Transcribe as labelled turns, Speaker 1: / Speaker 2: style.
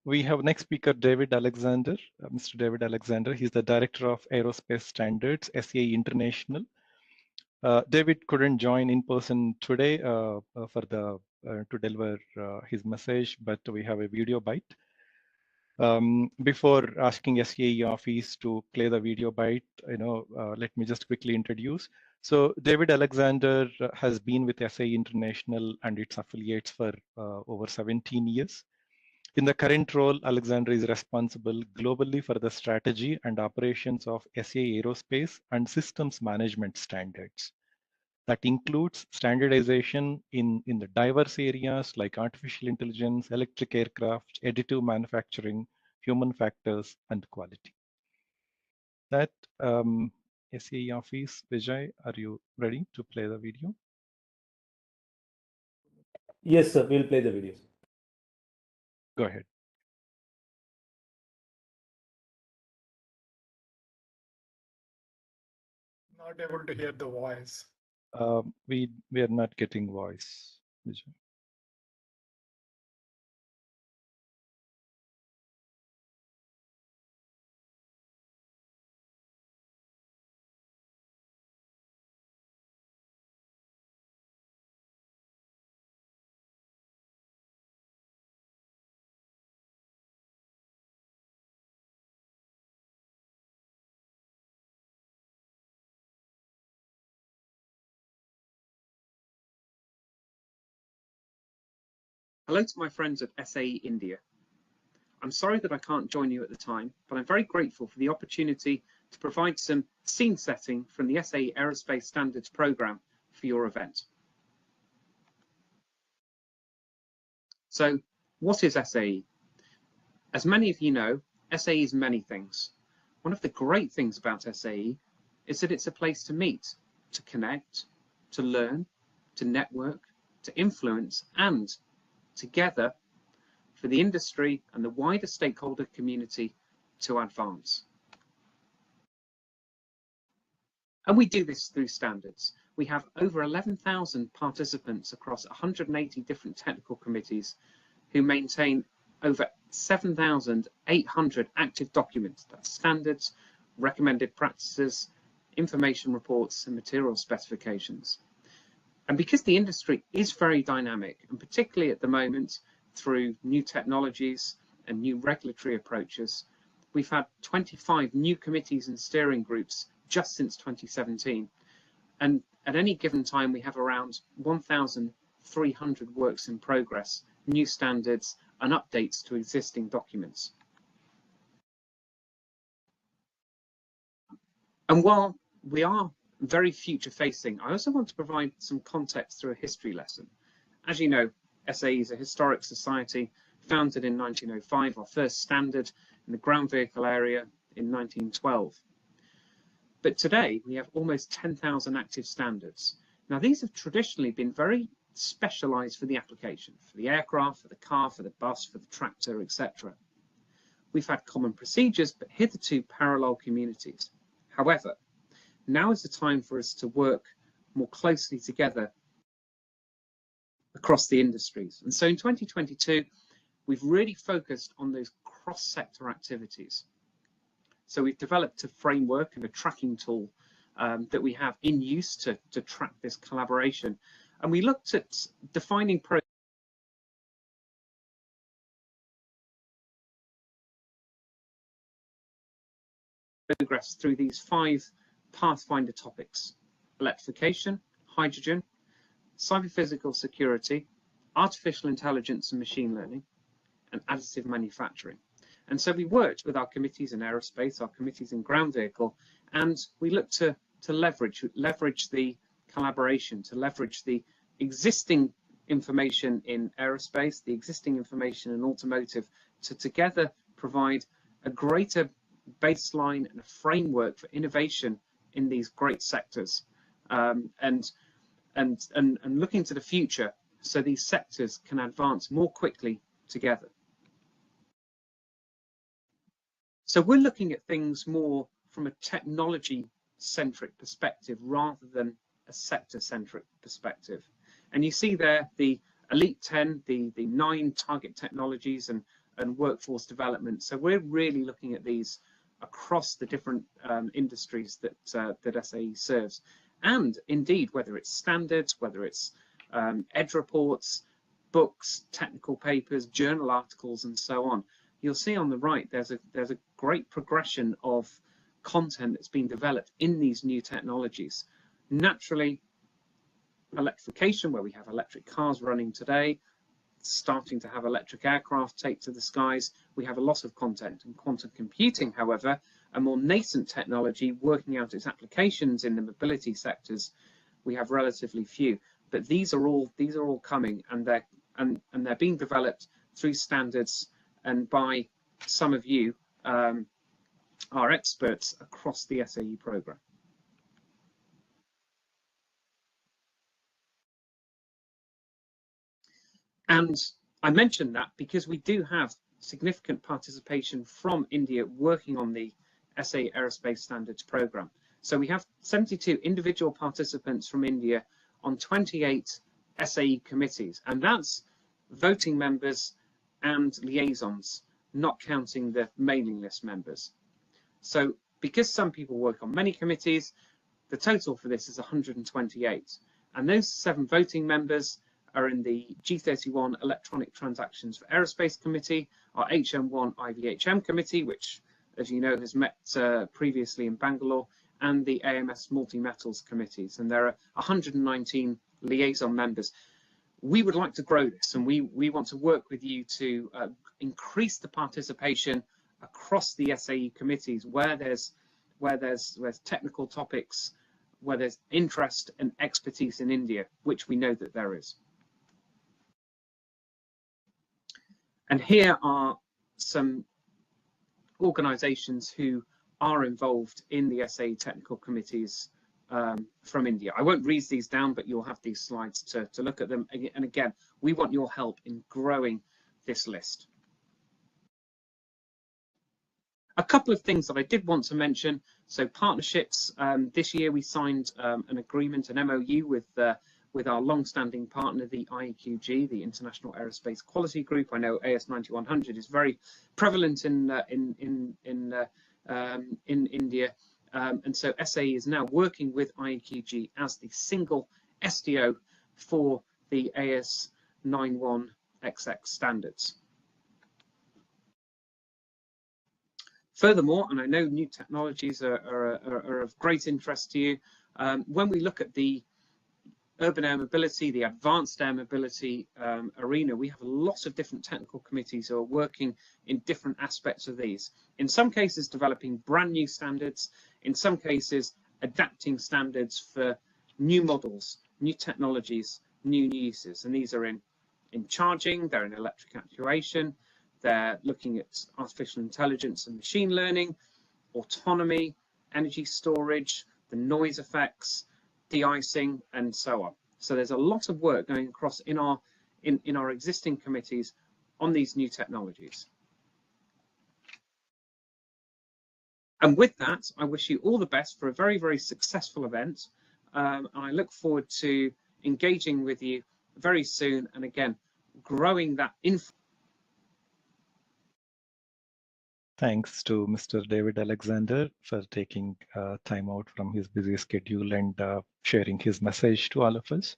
Speaker 1: We have next speaker, David Alexander, Mr. David Alexander. He's the Director of Aerospace Standards, SAE International. David couldn't join in person today to deliver his message, but we have a video bite. Before asking SAE office to play the video bite, let me just quickly introduce. So David Alexander has been with SAE International and its affiliates for over 17 years. In the current role, Alexander is responsible globally for the strategy and operations of SAE Aerospace and systems management standards. That includes standardization in the diverse areas like artificial intelligence, electric aircraft, additive manufacturing, human factors, and quality. That SAE office, Vijay, are you ready to play the video?
Speaker 2: Yes, sir. We'll play the video.
Speaker 1: Go ahead.
Speaker 3: Not able to hear the voice.
Speaker 1: We are not getting voice, Vijay.
Speaker 4: Hello to my friends at SAE India. I'm sorry that I can't join you at the time, but I'm very grateful for the opportunity to provide some scene setting from the SAE Aerospace Standards program for your event. So, what is SAE? As many of you know, SAE is many things. One of the great things about SAE is that it's a place to meet, to connect, to learn, to network, to influence, and together for the industry and the wider stakeholder community to advance. And we do this through standards. We have over 11,000 participants across 180 different technical committees who maintain over 7,800 active documents. That's standards, recommended practices, information reports, and material specifications. And because the industry is very dynamic, and particularly at the moment through new technologies and new regulatory approaches, we've had 25 new committees and steering groups just since 2017. And at any given time, we have around 1,300 works in progress, new standards and updates to existing documents. And while we are very future facing, I also want to provide some context through a history lesson. As you know, SAE is a historic society founded in 1905, our first standard in the ground vehicle area in 1912. But today we have almost 10,000 active standards. Now these have traditionally been very specialized for the application, for the aircraft, for the car, for the bus, for the tractor, etc. We've had common procedures, but hitherto parallel communities. However, now is the time for us to work more closely together across the industries. And so in 2022, we've really focused on those cross-sector activities. So we've developed a framework and a tracking tool that we have in use to track this collaboration. And we looked at defining progress through these 5 Pathfinder topics: electrification, hydrogen, cyber-physical security, artificial intelligence and machine learning, and additive manufacturing. And so we worked with our committees in aerospace, our committees in ground vehicle, and we looked to leverage the collaboration, to leverage the existing information in aerospace, the existing information in automotive, to together provide a greater baseline and a framework for innovation in these great sectors, and looking to the future so these sectors can advance more quickly together. So we're looking at things more from a technology-centric perspective rather than a sector-centric perspective. And you see there the Elite 10, the 9 target technologies and and workforce development. So we're really looking at these across the different industries that SAE serves. And indeed, whether it's standards, whether it's ED reports, books, technical papers, journal articles, and so on. You'll see on the right there's a great progression of content that's been developed in these new technologies. Naturally, electrification, where we have electric cars running today, starting to have electric aircraft take to the skies, we have a lot of content. And quantum computing, however, a more nascent technology working out its applications in the mobility sectors, we have relatively few. But these are all coming, and they're being developed through standards and by some of you, our experts across the SAE program. And I mentioned that because we do have significant participation from India working on the SAE Aerospace Standards program. So we have 72 individual participants from India on 28 SAE committees, and that's voting members and liaisons, not counting the mailing list members. So because some people work on many committees, the total for this is 128. And those 7 voting members are in the G31 Electronic Transactions for Aerospace Committee, our HM1 IVHM Committee, which, as you know, has met previously in Bangalore, and the AMS Multi-Metals Committees. And there are 119 liaison members. We would like to grow this, and we want to work with you to increase the participation across the SAE committees where there's technical topics, where there's interest and expertise in India, which we know that there is. And here are some organisations who are involved in the SAE technical committees from India. I won't read these down, but you'll have these slides to look at them. And again, we want your help in growing this list. A couple of things that I did want to mention. So partnerships, this year we signed an agreement, an MOU with our long-standing partner, the IEQG, the International Aerospace Quality Group. I know AS9100 is very prevalent in India, and so SAE is now working with IEQG as the single SDO for the AS91XX standards. Furthermore, and I know new technologies are of great interest to you, when we look at the urban air mobility, the advanced air mobility arena, we have a lot of different technical committees who are working in different aspects of these. In some cases, developing brand new standards, in some cases, adapting standards for new models, new technologies, new uses. And these are in charging, they're in electric actuation, they're looking at artificial intelligence and machine learning, autonomy, energy storage, the noise effects, de-icing, and so on. So there's a lot of work going across in our existing committees on these new technologies. And with that, I wish you all the best for a very, very successful event. And I look forward to engaging with you very soon, and again, growing that info.
Speaker 1: Thanks to Mr. David Alexander for taking time out from his busy schedule and sharing his message to all of us.